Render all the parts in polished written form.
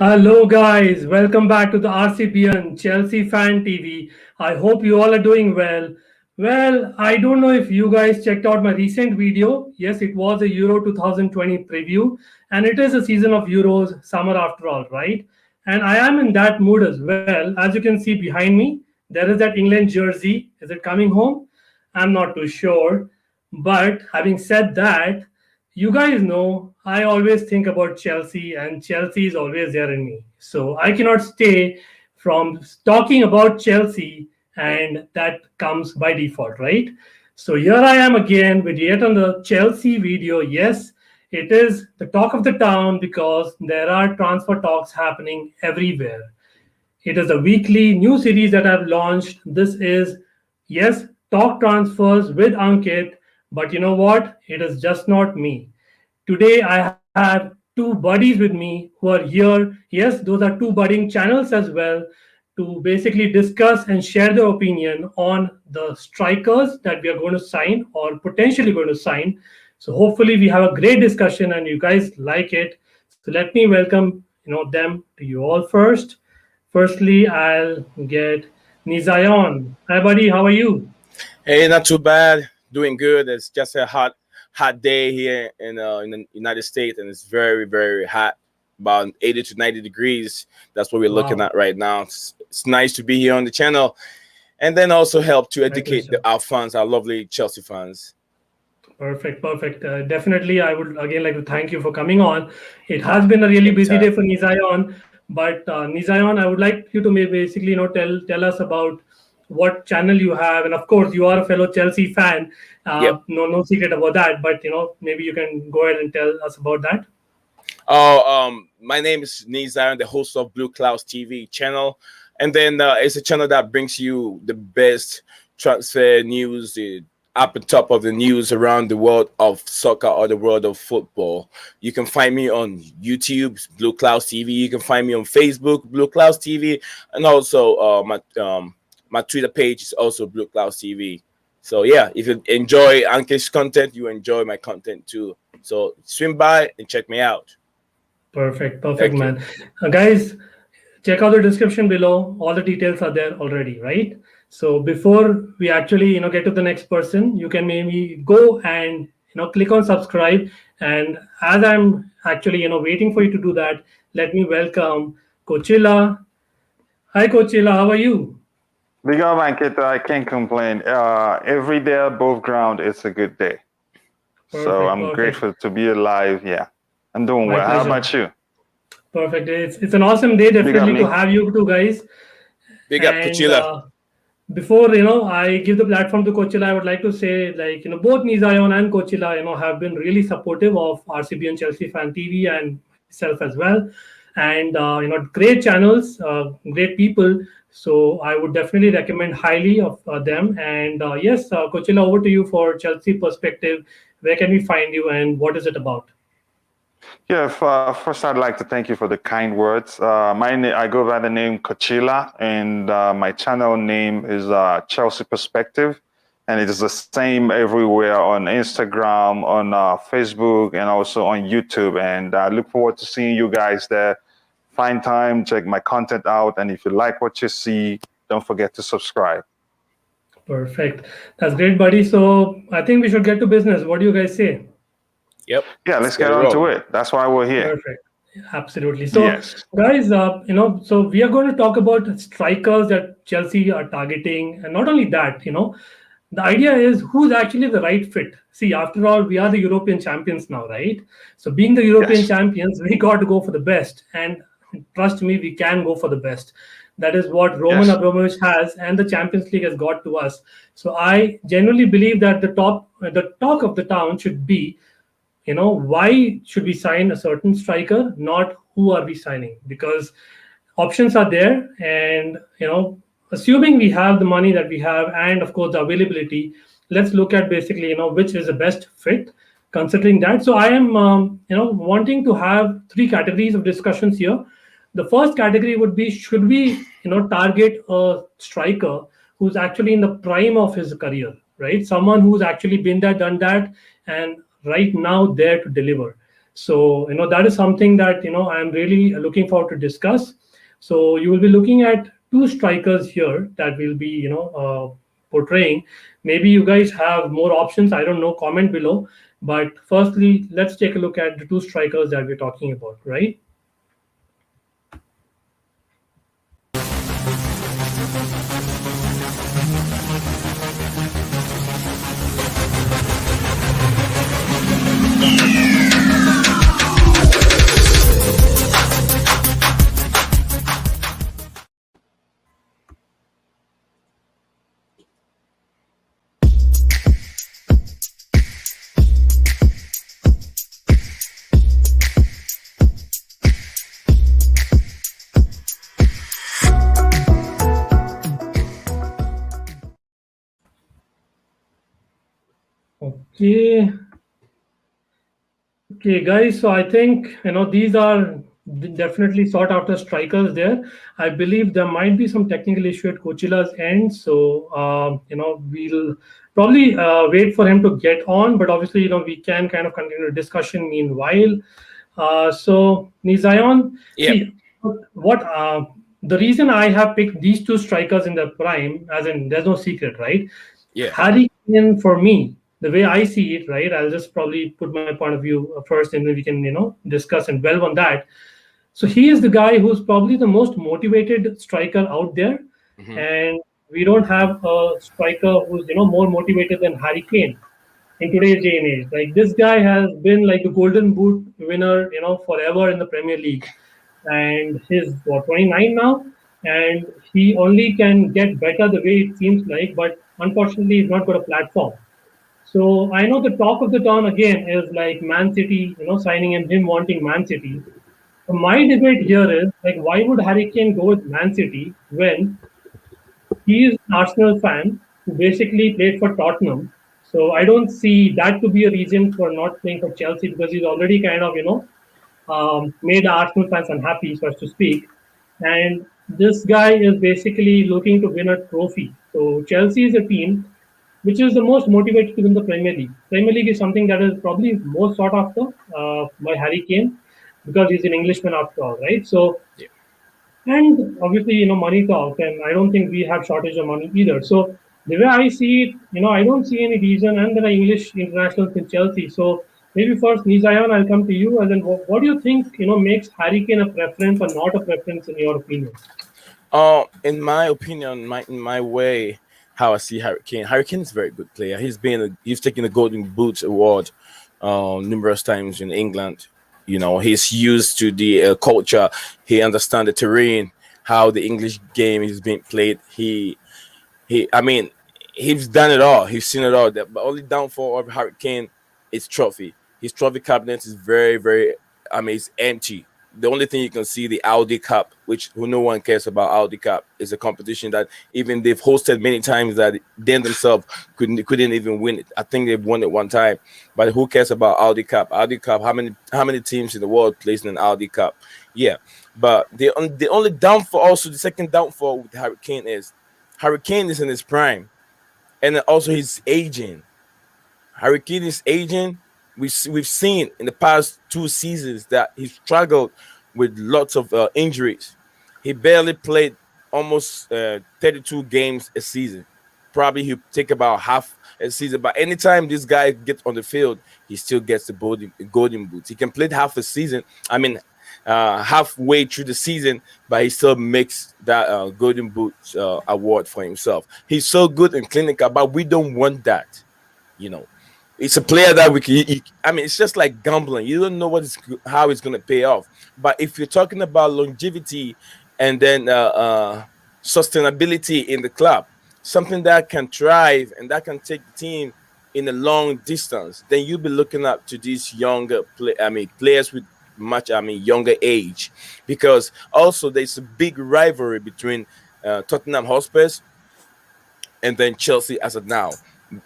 Hello, guys. Welcome back to the RCBian Chelsea Fan TV. I hope you all are doing well. Well, I don't know if you guys checked out my recent video. Yes, it was a Euro 2020 preview, and it is a season of Euros, summer after all, right? And I am in that mood as well. As you can see behind me, there is that England jersey. Is it coming home? I'm not too sure. But having said that, you guys know I always think about Chelsea, and Chelsea is always there in me. So I cannot stay from talking about Chelsea, and that comes by default, right? So here I am again with yet another Chelsea video. Yes, it is the talk of the town because there are transfer talks happening everywhere. It is a weekly new series that I've launched. This is, yes, talk transfers with Ankit, but you know what? It is just not me. Today, I have two buddies with me who are here. Yes, those are two budding channels as well to basically discuss and share their opinion on the strikers that we are going to sign or potentially going to sign. So hopefully we have a great discussion and you guys like it. So let me welcome them to you all first. Firstly, I'll get Nii Zion. Hi, buddy. How are you? Hey, not too bad. Doing good. It's just a hot day here in the United States, and it's very, very hot, about 80 to 90 degrees. That's what we're looking at right now. It's nice to be here on the channel, and then also help to educate our fans, our lovely Chelsea fans. Perfect. Definitely, I would again like to thank you for coming on. It has been a really busy day for Nii Zion, but Nii Zion, I would like you to basically tell us about what channel you have, and of course you are a fellow Chelsea fan. Yep. No secret about that, but maybe you can go ahead and tell us about that. My name is Nii Zion, the host of Blue Clouds TV channel, and then it's a channel that brings you the best transfer news, up and top of the news around the world of soccer or the world of football. You can find me on YouTube, Blue Clouds TV. You can find me on Facebook, Blue Clouds TV, and also my Twitter page is also Blue Clouds TV. So yeah, if you enjoy Ankit's content, you enjoy my content too. So swim by and check me out. Perfect, man. Guys, check out the description below. All the details are there already, right? So before we actually get to the next person, you can maybe go and click on subscribe. And as I'm actually waiting for you to do that, let me welcome Coachila. Hi, Coachila. How are you? Big up, Ankit. I can't complain. Every day above ground, it's a good day. So I'm grateful to be alive. Yeah, I'm doing well. How about you? Perfect. It's an awesome day, definitely, to have you two guys. Big up, Coachila. Before I give the platform to Coachila, I would like to say, both Nii Zion and Coachila, have been really supportive of RCBian Chelsea Fan TV and myself as well. And great channels, great people. So I would definitely recommend highly of them. And yes, Coachila, over to you for Chelsea Perspective. Where can we find you and what is it about? Yeah, first I'd like to thank you for the kind words. I go by the name Coachila, and my channel name is Chelsea Perspective. And it is the same everywhere on Instagram, on Facebook, and also on YouTube. And I look forward to seeing you guys there. Find time, check my content out, and if you like what you see, don't forget to subscribe. Perfect. That's great, buddy. So I think we should get to business. What do you guys say? Yep. Yeah, let's get on to it. That's why we're here. Perfect. Absolutely. So, guys, so we are going to talk about strikers that Chelsea are targeting, and not only that, the idea is who's actually the right fit. See, after all, we are the European champions now, right? So being the European champions, we got to go for the best. And trust me, we can go for the best. That is what Roman Abramovich has, and the Champions League has got to us. So I genuinely believe that the talk of the town should be, why should we sign a certain striker, not who are we signing? Because options are there, and assuming we have the money that we have, and of course the availability, let's look at basically which is the best fit. Considering that, so I am wanting to have three categories of discussions here. The first category would be, should we target a striker who's actually in the prime of his career, right? Someone who's actually been there, done that, and right now there to deliver. So, that is something that, I'm really looking forward to discuss. So you will be looking at two strikers here that will be, portraying. Maybe you guys have more options. I don't know. Comment below. But firstly, let's take a look at the two strikers that we're talking about, right? Okay. Okay, guys. So I think these are definitely sought after strikers. There, I believe there might be some technical issue at Coachila's end. So we'll probably wait for him to get on. But obviously, we can kind of continue the discussion meanwhile. So Nii Zion, Yeah, see what the reason I have picked these two strikers in the prime, as in there's no secret, right? yeah. Harry Kane, for me, the way I see it, right? I'll just probably put my point of view first, and then we can, discuss and delve on that. So he is the guy who's probably the most motivated striker out there, Hmm. and we don't have a striker who's more motivated than Harry Kane in today's day and age. Like this guy has been like the Golden Boot winner, forever in the Premier League, and he's what 29 now, and he only can get better the way it seems like, but unfortunately, he's not got a platform. So I know the talk of the town again is like Man City, signing him wanting Man City. So my debate here is like, why would Harry Kane go with Man City when he is an Arsenal fan who basically played for Tottenham? So I don't see that to be a reason for not playing for Chelsea because he's already kind of, made the Arsenal fans unhappy, so as to speak. And this guy is basically looking to win a trophy. So Chelsea is a team which is the most motivated to win the Premier League. Premier League is something that is probably most sought after by Harry Kane because he's an Englishman after all, right? So, Yeah. and obviously, money talks, and I don't think we have shortage of money either. So, the way I see it, I don't see any reason, and there are English internationals in Chelsea. So, maybe first, Nii Zion, I'll come to you, and then what do you think, makes Harry Kane a preference or not a preference in your opinion? In my opinion, in my way, how I see Harry Kane. Harry Kane is a very good player. He's taken the Golden Boot award numerous times in England. He's used to the culture. He understands the terrain, how the English game is being played. I mean, he's done it all. He's seen it all. The only downfall of Harry Kane is trophy. His trophy cabinet is very, very. I mean, it's empty. The only thing you can see, the Audi Cup, which who no one cares about. Audi Cup is a competition that even they've hosted many times that they themselves couldn't even win it. I think they've won it one time, but who cares about Audi Cup? Audi Cup. How many teams in the world plays in an Audi Cup? Yeah, but the only downfall, also the second downfall with Harry Kane is Harry Kane is in his prime, and also he's aging. Harry Kane is aging. We've seen in the past 2 seasons that he struggled with lots of injuries. He barely played almost 32 games a season. Probably he'll take about half a season. But anytime this guy gets on the field, he still gets the golden boots. He can play half a season. I mean, halfway through the season, but he still makes that golden boots award for himself. He's so good in clinical, but we don't want that. You know, it's a player that we can. I mean, it's just like gambling. You don't know how it's going to pay off. But if you're talking about longevity and then sustainability in the club, something that can thrive and that can take the team in a long distance, then you'll be looking up to these players with younger age, because also there's a big rivalry between Tottenham Hotspurs and then Chelsea as of now.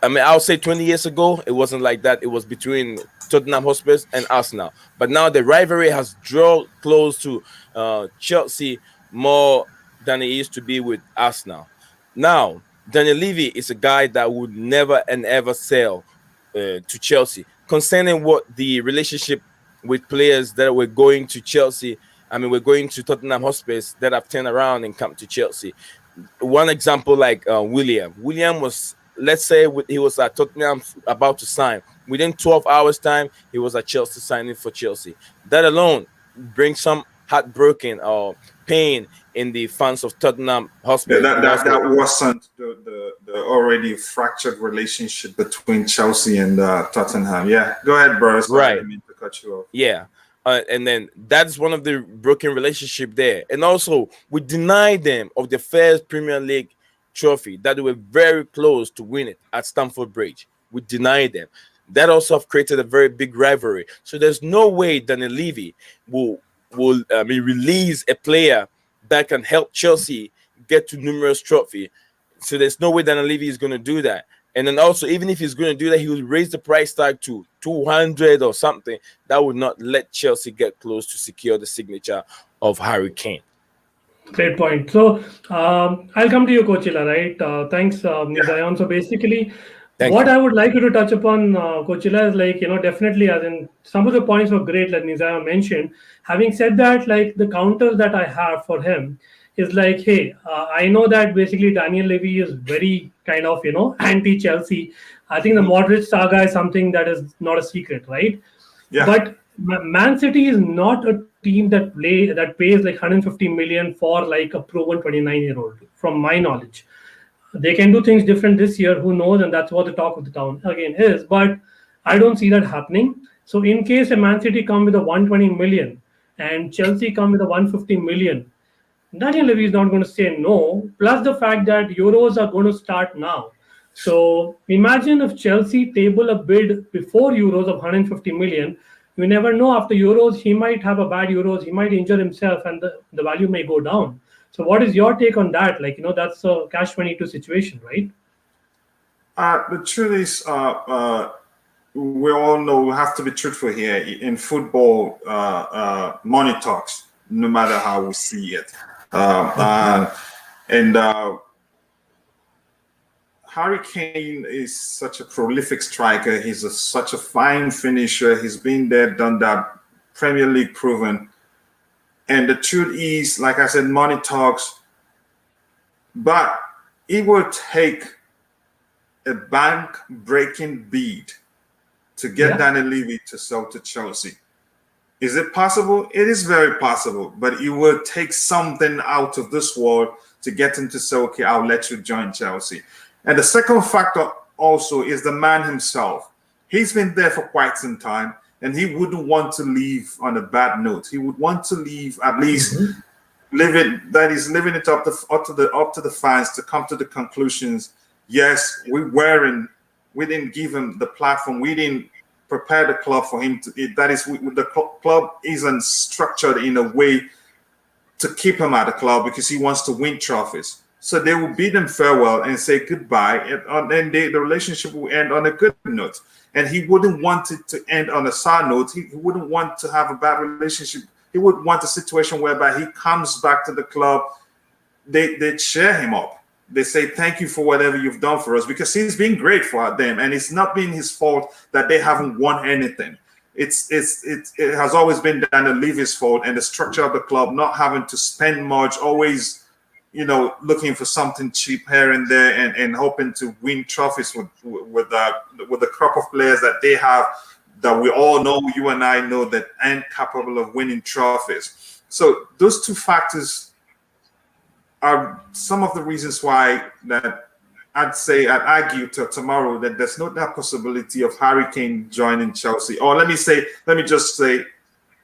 I mean, I'll say 20 years ago, it wasn't like that. It was between Tottenham Hotspurs and Arsenal. But now the rivalry has drawn close to Chelsea more than it used to be with Arsenal. Now, Daniel Levy is a guy that would never and ever sell to Chelsea. Concerning what the relationship with players that were going to Chelsea. I mean, we're going to Tottenham Hotspurs that have turned around and come to Chelsea. One example, like William. William was, let's say, he was at Tottenham about to sign. Within 12 hours' time, he was at Chelsea signing for Chelsea. That alone brings some heartbroken or pain in the fans of Tottenham Hotspur. That wasn't the already fractured relationship between Chelsea and Tottenham. Yeah, go ahead, bro. Right. I didn't mean to cut you off. Yeah. And then that's one of the broken relationship there. And also, we denied them of the first Premier League trophy that they were very close to win it at Stamford Bridge. We denied them. That also have created a very big rivalry. So there's no way Daniel Levy will release a player that can help Chelsea get to numerous trophy. So there's no way Daniel Levy is going to do that. And then also, even if he's going to do that, he will raise the price tag to 200 or something. That would not let Chelsea get close to secure the signature of Harry Kane. Great point. So I'll come to you, Coachila, right? Thanks, Nii Zion. So basically, what I would like you to touch upon, Coachila, is like, definitely, as in some of the points were great, like Nii Zion mentioned. Having said that, like the counter that I have for him is like, hey, I know that basically Daniel Levy is very kind of, anti-Chelsea. I think the Modric saga is something that is not a secret, right? Yeah. But Man City is not a team that pays like 150 million for like a proven 29-year-old, from my knowledge. They can do things different this year, who knows, and that's what the talk of the town again is. But I don't see that happening. So in case a Man City come with a 120 million and Chelsea come with a 150 million, Daniel Levy is not going to say no. Plus the fact that Euros are going to start now. So imagine if Chelsea table a bid before Euros of 150 million. You never know, after Euros, he might have a bad Euros, he might injure himself and the value may go down. So what is your take on that? Like, that's a catch-22 situation, right? The truth is, we all know we have to be truthful here. In football, money talks, no matter how we see it. Harry Kane is such a prolific striker. He's such a fine finisher. He's been there, done that, Premier League proven. And the truth is, like I said, money talks. But it will take a bank-breaking bid to get Daniel Levy to sell to Chelsea. Is it possible? It is very possible. But it will take something out of this world to get him to say, okay, I'll let you join Chelsea. And the second factor also is the man himself. He's been there for quite some time, and he wouldn't want to leave on a bad note. He would want to leave, at least living it up to the fans to come to the conclusions. Yes, we didn't give him the platform. We didn't prepare the club for him to. The club isn't structured in a way to keep him at the club because he wants to win trophies. So they will bid him farewell and say goodbye, and then the relationship will end on a good note. And he wouldn't want it to end on a sad note. He wouldn't want to have a bad relationship. He would want a situation whereby he comes back to the club, they cheer him up. They say, thank you for whatever you've done for us, because he's been great for them. And it's not been his fault that they haven't won anything. It has always been Daniel Levy's fault and the structure of the club, not having to spend much, always looking for something cheap here and there, and hoping to win trophies with the crop of players that they have, that we all know, you and I know, that aren't capable of winning trophies. So those two factors are some of the reasons why that I'd argue till tomorrow that there's not that possibility of Harry Kane joining Chelsea. Or let me just say,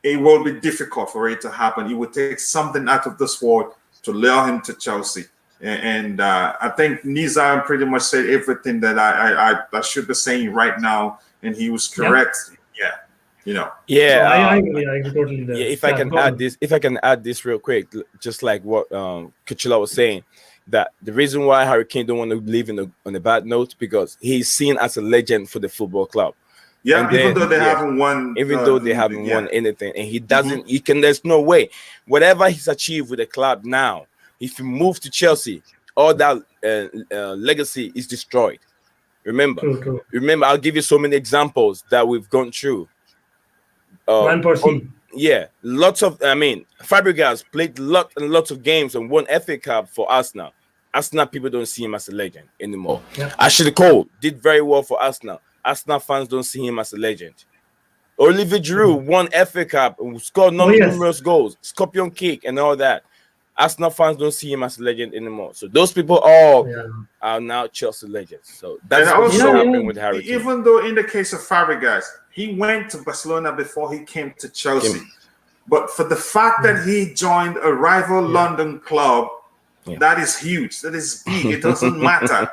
it will be difficult for it to happen. It would take something out of this world to lure him to Chelsea. And I think Nii Zion pretty much said everything that I should be saying right now, and he was correct. Yeah. I totally there. If I can add this real quick, just like what Coachila was saying, that the reason why Harry Kane don't want to leave on a bad note, because he's seen as a legend for the football club. Yeah, even though they haven't won. Even though they haven't won anything, and he doesn't, there's no way. Whatever he's achieved with the club now, if he moves to Chelsea, all that legacy is destroyed. Remember, I'll give you so many examples that we've gone through. Van Persie. Yeah, lots of. I mean, Fabregas played lots of games and won FA Cup for Arsenal. Arsenal people don't see him as a legend anymore. Yeah. Ashley Cole did very well for Arsenal. Arsenal fans don't see him as a legend. Olivier Giroud won FA Cup and scored numerous goals, scorpion kick, and all that. Arsenal fans don't see him as a legend anymore. So those people all are now Chelsea legends. So that's what's happening with Harry Kane. Even though in the case of Fabregas, he went to Barcelona before he came to Chelsea. But for the fact that he joined a rival London club, that is huge. That is big. It doesn't matter.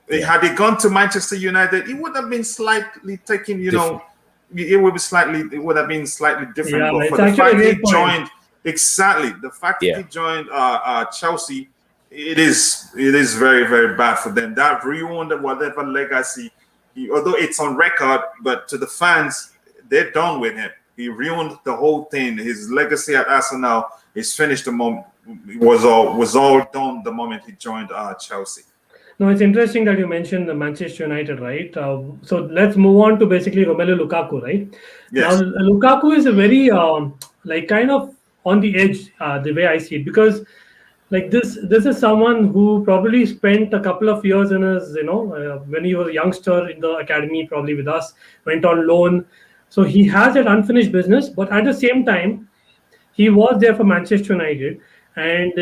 Had he gone to Manchester United, it would have been slightly taken, you know, it would have been slightly different. Yeah, but for the fact he joined, the fact that he joined Chelsea, it is very, very bad for them. That ruined whatever legacy, although it's on record, but to the fans, they're done with him. He ruined the whole thing. His legacy at Arsenal is finished the moment was all done the moment he joined Chelsea. No, it's interesting that you mentioned the Manchester United, right? So let's move on to basically Romelu Lukaku, right? Yes. Now, Lukaku is a very like kind of on the edge, the way I see it, because like this is someone who probably spent a couple of years in his, when he was a youngster in the academy, probably with us, went on loan. So he has that unfinished business, but at the same time, he was there for Manchester United, and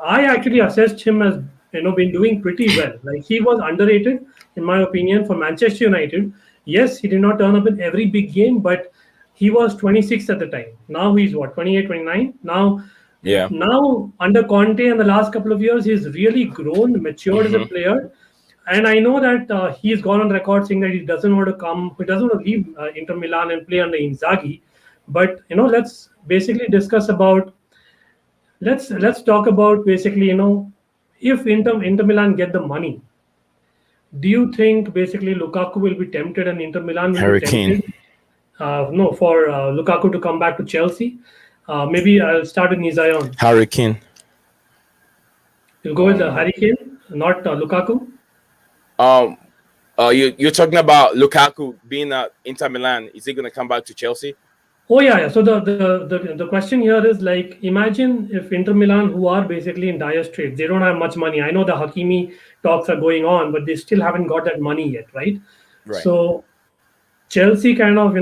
I actually assessed him as been doing pretty well. Like he was underrated, in my opinion, for Manchester United. Yes, he did not turn up in every big game, but he was 26 at the time. Now he's what, 28, 29? Now under Conte in the last couple of years, he's really grown, matured as a player. And I know that he's gone on record saying that he doesn't want to leave Inter Milan and play under Inzaghi. But let's basically discuss about. Let's talk about basically if Inter Milan get the money, do you think basically Lukaku will be tempted and Inter Milan will be tempted? No, for Lukaku to come back to Chelsea. Maybe I'll start with Nii Zion. Harry Kane. You'll go with Harry Kane, not Lukaku? You're talking about Lukaku being at Inter Milan. Is he going to come back to Chelsea? Oh yeah. So the question here is like, imagine if Inter Milan, who are basically in dire straits, they don't have much money. I know the Hakimi talks are going on, but they still haven't got that money yet, right? So Chelsea kind of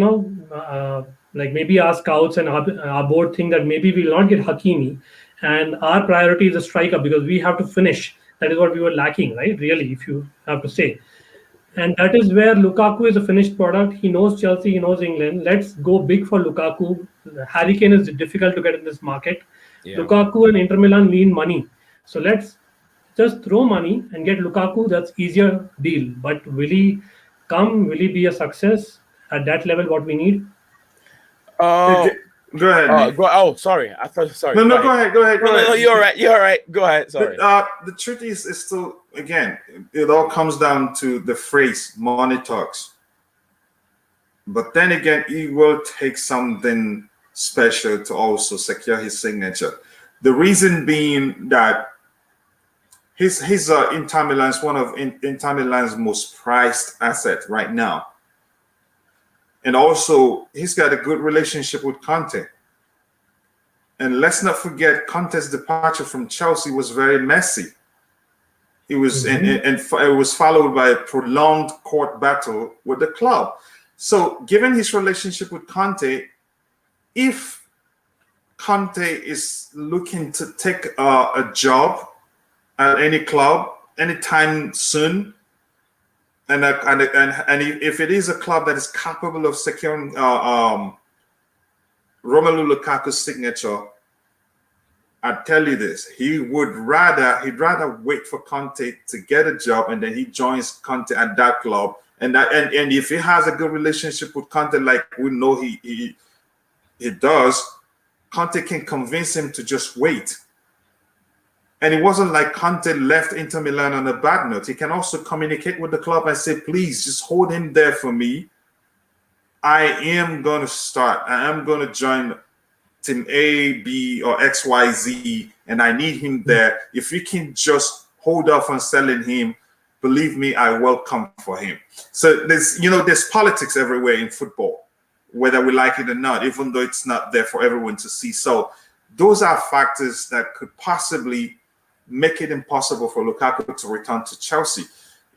like maybe our scouts and our board think that maybe we'll not get Hakimi, and our priority is a striker because we have to finish. That is what we were lacking, right? Really, if you have to say. And that is where Lukaku is a finished product. He knows Chelsea, he knows England. Let's go big for Lukaku. Harry Kane is difficult to get in this market. Lukaku and Inter Milan need money. So let's just throw money and get Lukaku. That's easier deal. But will he come? Will he be a success at that level, what we need? Go ahead. Sorry. I thought. Sorry. No, go ahead. No, you're all right. Go ahead. Sorry. The truth is still, again, it all comes down to the phrase "money talks." But then again, it will take something special to also secure his signature. The reason being that his Inter Milan is one of Inter Milan's most prized assets right now. And also, he's got a good relationship with Conte. And let's not forget, Conte's departure from Chelsea was very messy. It was and it was followed by a prolonged court battle with the club. So, given his relationship with Conte, if Conte is looking to take a job at any club anytime soon, and if it is a club that is capable of securing Romelu Lukaku's signature, I tell you this: he'd rather wait for Conte to get a job, and then he joins Conte at that club. And if he has a good relationship with Conte, like we know he does, Conte can convince him to just wait. And it wasn't like Conte left Inter Milan on a bad note. He can also communicate with the club and say, please, just hold him there for me. I am going to start. I am going to join team A, B, or X, Y, Z, and I need him there. If you can just hold off on selling him, believe me, I will come for him. So there's politics everywhere in football. whether we like it or not, even though it's not there for everyone to see. So those are factors that could possibly make it impossible for Lukaku to return to Chelsea.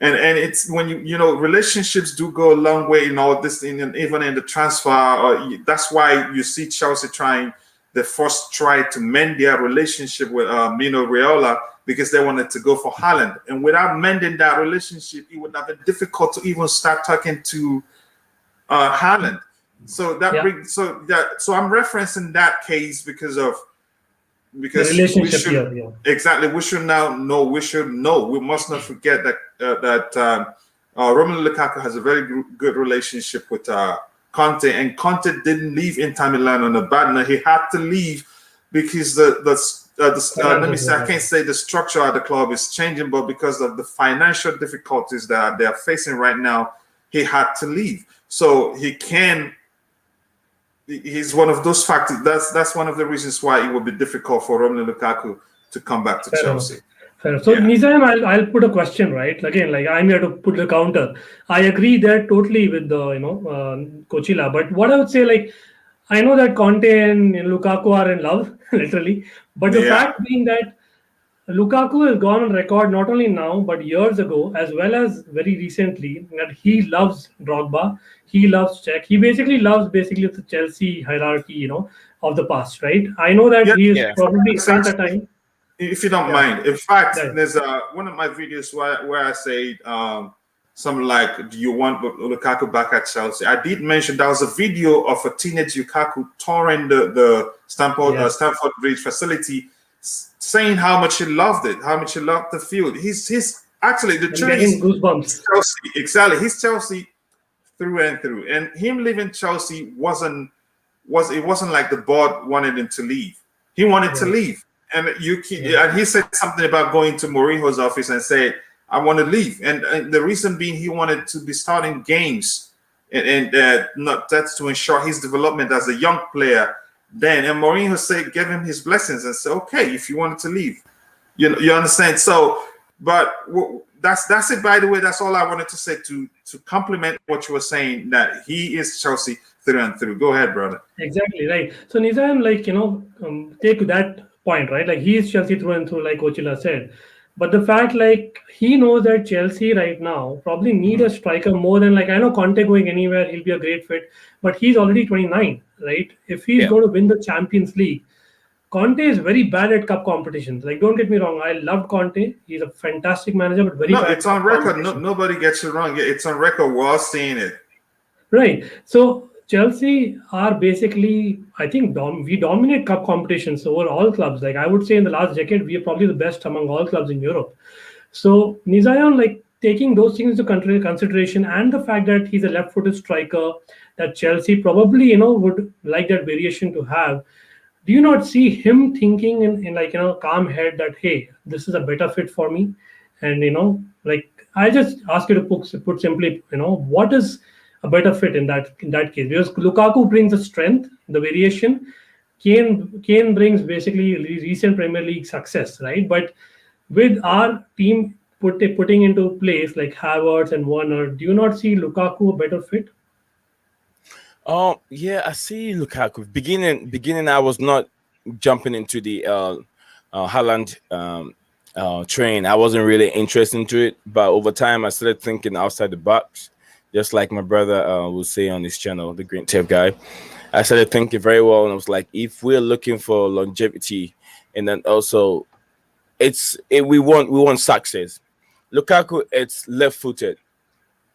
And it's when relationships do go a long way in all this, even in the transfer. That's why you see Chelsea trying the first try to mend their relationship with Mino Raiola, because they wanted to go for Haaland. And without mending that relationship, it would have been difficult to even start talking to Haaland. So that brings so I'm referencing that case because the relationship exactly, we should now know. We must not forget that Romelu Lukaku has a very good relationship with Conte, and Conte didn't leave Inter Milan on a bad note. He had to leave because let me say, I can't say the structure of the club is changing, but because of the financial difficulties that they are facing right now, he had to leave. So he's one of those factors. That's one of the reasons why it would be difficult for Romelu Lukaku to come back to Chelsea. Fair. So, Nii Zion, I'll put a question, right? Again, like I'm here to put the counter. I agree there totally with the Coachila, but what I would say, like, I know that Conte and Lukaku are in love, literally, but the fact being that Lukaku has gone on record not only now but years ago, as well as very recently, that he loves Drogba, he loves Czech, he basically loves the Chelsea hierarchy, of the past, right? I know that he is probably spent the time. If you don't mind, in fact, there's one of my videos where I say something like, "Do you want Lukaku back at Chelsea?" I did mention there was a video of a teenage Lukaku touring the Stamford Bridge facility, saying how much he loved it, how much he loved the field. He's actually the truth is goosebumps. Chelsea, exactly. He's Chelsea through and through, and him leaving Chelsea wasn't like the board wanted him to leave. He wanted to leave. And and he said something about going to Mourinho's office and said, "I want to leave." And the reason being, he wanted to be starting games, and not that's to ensure his development as a young player. Then, and Mourinho gave him his blessings and said, "Okay, if you wanted to leave, you understand." So, but that's it. By the way, that's all I wanted to say to complement what you were saying, that he is Chelsea through and through. Go ahead, brother. Exactly right. So Nii Zion, take that point, right? Like he is Chelsea through and through, like Coachila said. But the fact, like, he knows that Chelsea right now probably need a striker more than, like, I know Conte going anywhere, he'll be a great fit, but he's already 29, right? If he's going to win the Champions League, Conte is very bad at cup competitions. Like, don't get me wrong, I loved Conte. He's a fantastic manager, but very bad. It's on record. Nobody gets it wrong. It's on record. We're all seeing it. Right. So Chelsea are basically, I think, we dominate cup competitions over all clubs. Like, I would say in the last decade, we are probably the best among all clubs in Europe. So Nii Zion, like, taking those things into consideration, and the fact that he's a left-footed striker that Chelsea probably, would like that variation to have. Do you not see him thinking in like, calm head that, hey, this is a better fit for me? And, like, I just ask you to put simply, what is a better fit in that case? Because Lukaku brings the strength, the variation. Kane brings basically recent Premier League success, right? But with our team putting into place like Havertz and Werner, do you not see Lukaku a better fit? Yeah, I see Lukaku. Beginning, I was not jumping into the Haaland train. I wasn't really interested into it, but over time, I started thinking outside the box, just like my brother will say on this channel, the Green Tape guy. I started thinking very well, and I was like, if we're looking for longevity, and then also, we want success. Lukaku, it's left-footed.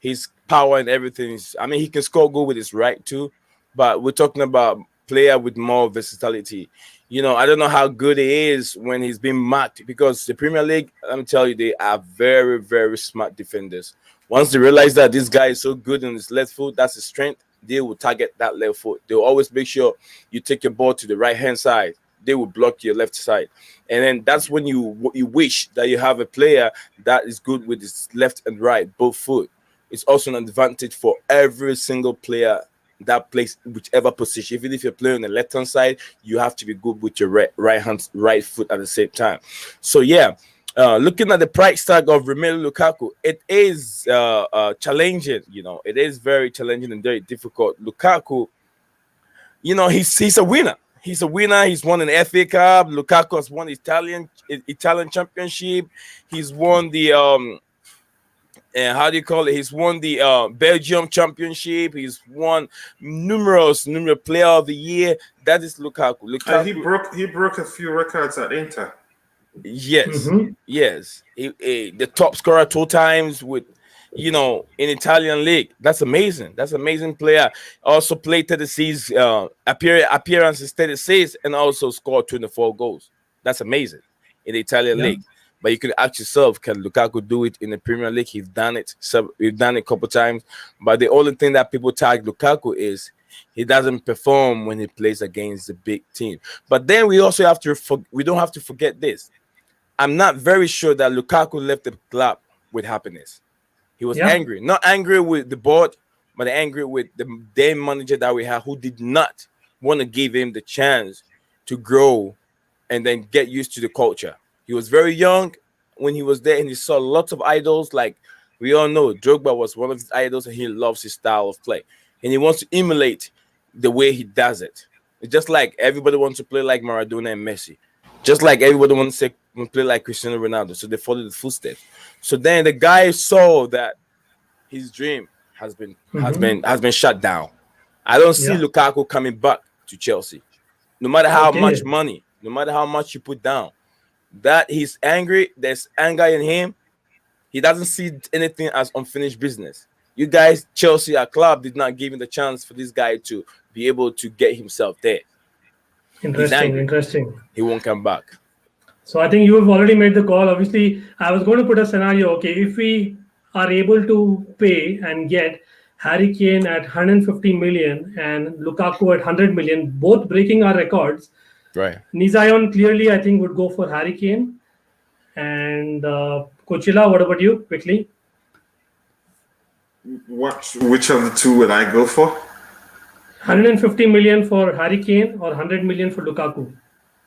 His power and everything is, I mean, he can score goal with his right too, but we're talking about player with more versatility. I don't know how good he is when he's being marked, because the Premier League, let me tell you, they are very, very smart defenders. Once they realize that this guy is so good on his left foot, that's his strength, they will target that left foot. They'll always make sure you take your ball to the right-hand side. They will block your left side. And then that's when you wish that you have a player that is good with his left and right, both foot. It's also an advantage for every single player that plays whichever position. Even if you're playing on the left-hand side, you have to be good with your right foot at the same time. So, yeah, looking at the price tag of Romelu Lukaku, it is challenging. It is very challenging and very difficult. Lukaku he's a winner. He's a winner. He's won an FA Cup. Lukaku has won Italian championship. He's won the and how do you call it? He's won the Belgium championship. He's won numerous player of the year. That is Lukaku. He broke a few records at Inter. Yes, yes. The top scorer 2 times with, in Italian league. That's amazing. That's amazing player. Also played 36 appearances, 36, and also scored 24 goals. That's amazing in the Italian league. But you could ask yourself, can Lukaku do it in the Premier League? He's done it. So we've done it a couple times. But the only thing that people tag Lukaku is he doesn't perform when he plays against the big team. But then we also we don't have to forget this. I'm not very sure that Lukaku left the club with happiness. He was angry. Not angry with the board, but angry with the damn manager that we have, who did not want to give him the chance to grow and then get used to the culture. He was very young when he was there, and he saw lots of idols. Like we all know, Drogba was one of his idols, and he loves his style of play. And he wants to emulate the way he does it. It's just like everybody wants to play like Maradona and Messi. Just like everybody wants to play like Cristiano Ronaldo. So they follow the footsteps. So then the guy saw that his dream has been shut down. I don't see Lukaku coming back to Chelsea. No matter how much money, no matter how much you put down. That he's angry, there's anger in him. He doesn't see anything as unfinished business. You guys, Chelsea, our club, did not give him the chance for this guy to be able to get himself there. Interesting. He won't come back. So I think you have already made the call. Obviously, I was going to put a scenario. Okay, if we are able to pay and get Harry Kane at 150 million and Lukaku at 100 million, both breaking our records. Right. Nii Zion clearly, I think, would go for Harry Kane. And Coachila, what about you, quickly? Which of the two would I go for? 150 million for Harry Kane or 100 million for Lukaku?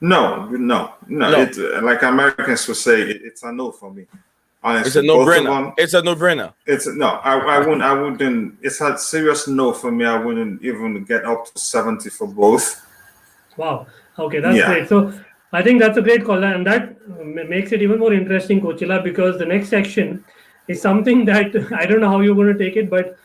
No. It, like Americans would say, it's a no for me. Honestly, it's a no-brainer. It's a no-brainer. I wouldn't. It's a serious no for me. I wouldn't even get up to 70 for both. Wow. Okay, that's great. So I think that's a great call, and that makes it even more interesting, Coachila, because the next section is something that I don't know how you're going to take it, but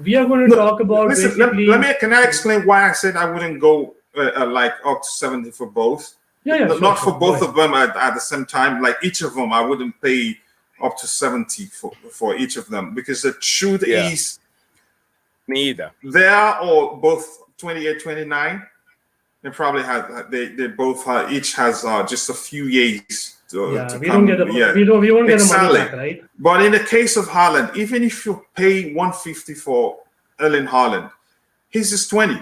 we are going to talk about. Listen, basically. Can I explain why I said I wouldn't go like up to 70 for both? Not for both of them at the same time. Like each of them, I wouldn't pay up to 70 for each of them, because the truth is, me either. They are all both 28, 29. They probably have. They both each has just a few years. We won't get the money back, right? But in the case of Haaland, even if you pay 150 for Erling Haaland, he's just 20,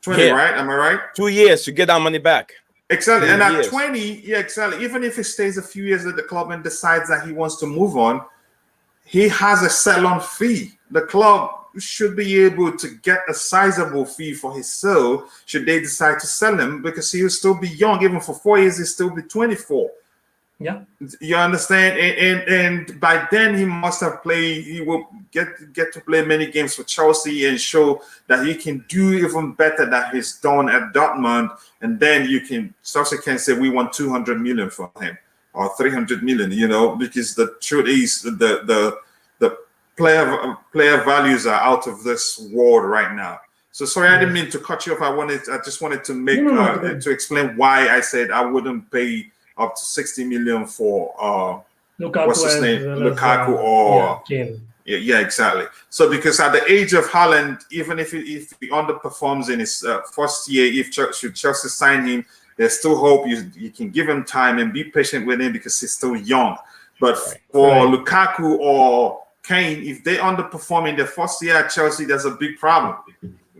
right? Am I right? 2 years to get that money back. Exactly. And at 20, exactly. Even if he stays a few years at the club and decides that he wants to move on, he has a sell-on fee. The club should be able to get a sizable fee for his sale should they decide to sell him, because he will still be young. Even for 4 years, he'll still be 24. Yeah, you understand, and by then he must have played. He will get to play many games for Chelsea and show that he can do even better than he's done at Dortmund. And then Chelsea can say we want 200 million for him or 300 million. Because the truth is the player values are out of this world right now. So sorry, I didn't mean to cut you off. I just wanted to make to explain why I said I wouldn't pay up to 60 million for Lukaku, what's his name, Lukaku or Kane. Yeah, exactly. So because at the age of Haaland, even if he underperforms in his first year, if Chelsea sign him, there's still hope. You can give him time and be patient with him because he's still young. But for Lukaku or Kane, if they underperform in their first year at Chelsea, there's a big problem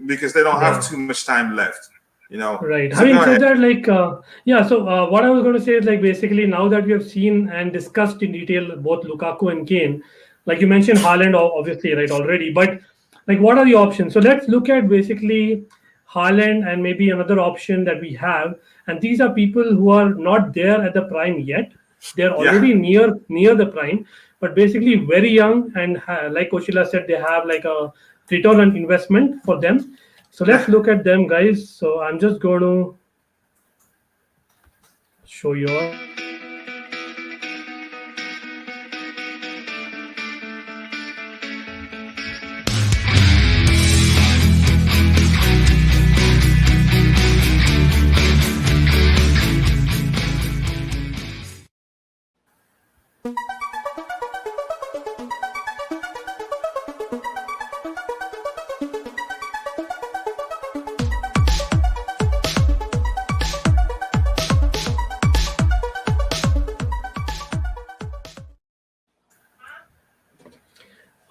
because they don't have too much time left. Right. Having said that, so what I was going to say is, like, basically now that we have seen and discussed in detail both Lukaku and Kane, like you mentioned Haaland obviously, right, already, but like what are the options? So let's look at basically Haaland and maybe another option that we have, and these are people who are not there at the prime yet. They're already near the prime, but basically very young, and like Coachila said, they have like a return on investment for them. So let's look at them, guys. So I'm just going to show you all.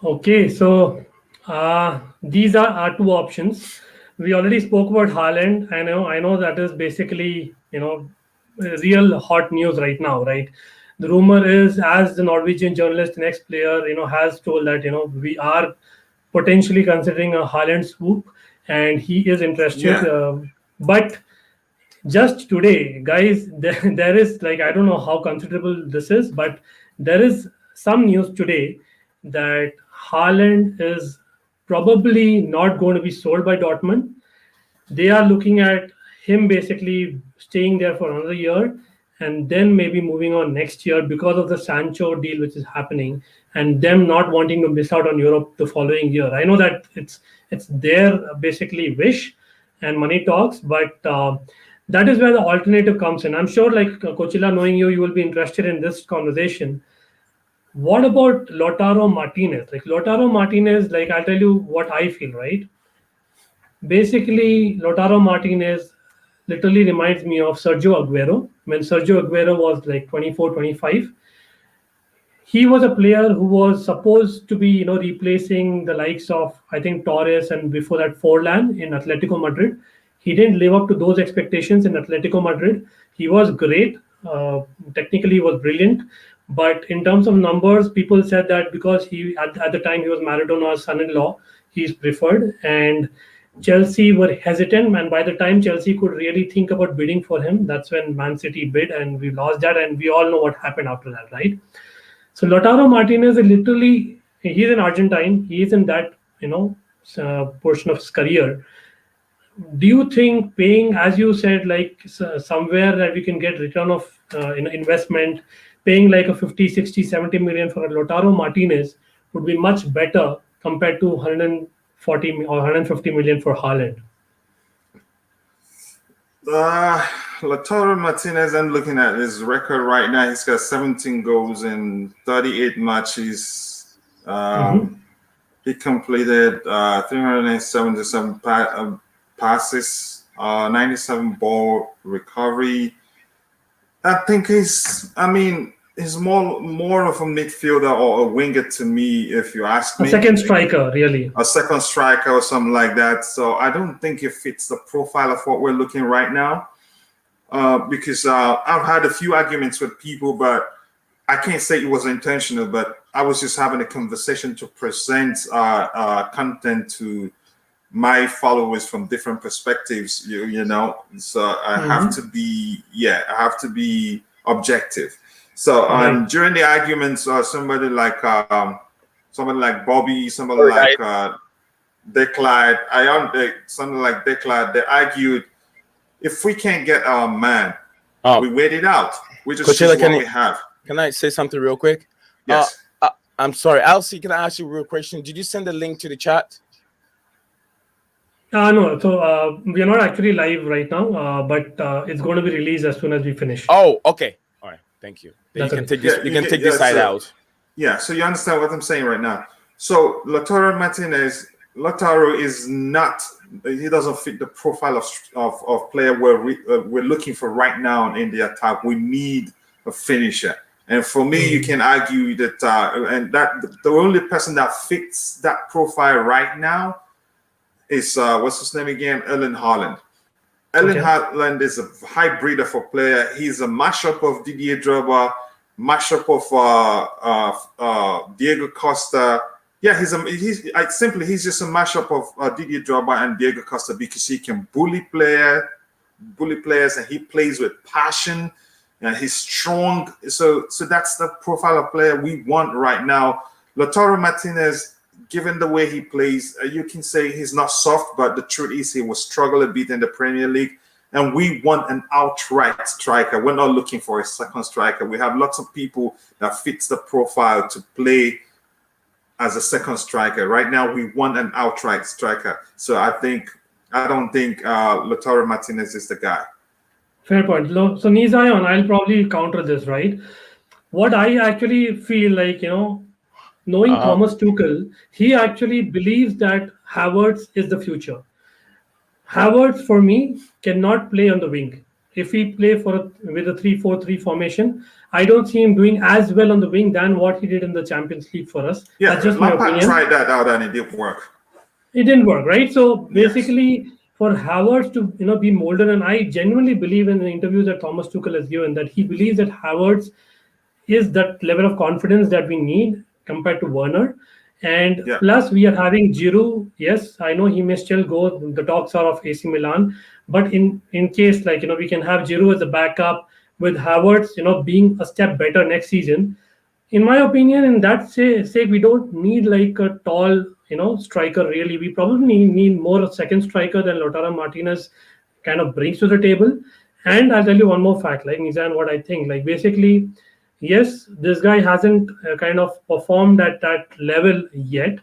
Okay, so these are our two options. We already spoke about Haaland. I know that is basically real hot news right now, right? The rumor is, as the Norwegian journalist, the next player, has told that we are potentially considering a Haaland swoop, and he is interested. Yeah. But just today, guys, there is, like, I don't know how considerable this is, but there is some news today that Haaland is probably not going to be sold by Dortmund. They are looking at him basically staying there for another year and then maybe moving on next year because of the Sancho deal which is happening, and them not wanting to miss out on Europe the following year. I know that it's their basically wish and money talks, but that is where the alternative comes in. I'm sure, like, Coachila, knowing you will be interested in this conversation. What about Lautaro Martinez? Like, Lautaro Martinez, like, I'll tell you what I feel, right? Basically, Lautaro Martinez literally reminds me of Sergio Aguero. When Sergio Aguero was like 24, 25, he was a player who was supposed to be, replacing the likes of, I think, Torres and before that Forlan in Atletico Madrid. He didn't live up to those expectations in Atletico Madrid. He was great. Technically, he was brilliant. But in terms of numbers, people said that because he at the time he was Maradona's son-in-law, he's preferred. And Chelsea were hesitant. And by the time Chelsea could really think about bidding for him, that's when Man City bid, and we lost that. And we all know what happened after that, right? So Lautaro Martinez is literally, he's an Argentine. He is in that, portion of his career. Do you think paying, as you said, like somewhere that we can get return of investment, paying like a 50, 60, 70 million for a Lautaro Martinez would be much better compared to 140 or 150 million for Haaland? Lautaro Martinez, I'm looking at his record right now. He's got 17 goals in 38 matches. He completed 377 passes, 97 ball recovery. I think he's more of a midfielder or a winger to me, if you ask me. A second striker, really. A second striker or something like that. So I don't think it fits the profile of what we're looking right now. Because I've had a few arguments with people, but I can't say it was intentional, but I was just having a conversation to present content to my followers from different perspectives, so I have to be objective. So during the arguments, somebody like Bobby, somebody like Declan, something like Declan, they argued, if we can't get our man, we wait it out. We just choose what we have. Can I say something real quick? Yes. I'm sorry, Elsie, can I ask you a real question? Did you send the link to the chat? No, so we are not actually live right now, but it's going to be released as soon as we finish. Oh, okay. All right, thank you. You can take this side out. Yeah, so you understand what I'm saying right now. So Lautaro Martinez, is not, he doesn't fit the profile of player we're looking for right now in the attack. We need a finisher. And for me, you can argue that the only person that fits that profile right now is what's his name again? Erling Haaland. Erling Haaland is a hybrid of a player. He's a mashup of Didier Drogba, mashup of Diego Costa. Yeah, he's just a mashup of Didier Drogba and Diego Costa because he can bully players, and he plays with passion, and he's strong. So that's the profile of player we want right now. Lautaro Martinez given the way he plays, you can say he's not soft, but the truth is he will struggle a bit in the Premier League. And we want an outright striker. We're not looking for a second striker. We have lots of people that fits the profile to play as a second striker. Right now, we want an outright striker. So I don't think Lautaro Martinez is the guy. Fair point. So Nii Zion, I'll probably counter this, right? What I actually feel like, knowing Thomas Tuchel, he actually believes that Havertz is the future. Havertz, for me, cannot play on the wing. If we play with a 3-4-3 formation, I don't see him doing as well on the wing than what he did in the Champions League for us. Yeah, that's just my Lampard opinion. tried that out and it didn't work. It didn't work, right? So basically, for Havertz to be molded, and I genuinely believe in the interviews that Thomas Tuchel has given that he believes that Havertz is that level of confidence that we need compared to Werner. And plus, we are having Giroud. Yes, I know he may still go. The talks are of AC Milan, but in case we can have Giroud as a backup with Havertz, being a step better next season. In my opinion, in that sake, we don't need like a tall, striker. Really, we probably need more a second striker than Lautaro Martinez kind of brings to the table. And I'll tell you one more fact, like Nizan, what I think. Like basically, yes, this guy hasn't kind of performed at that level yet,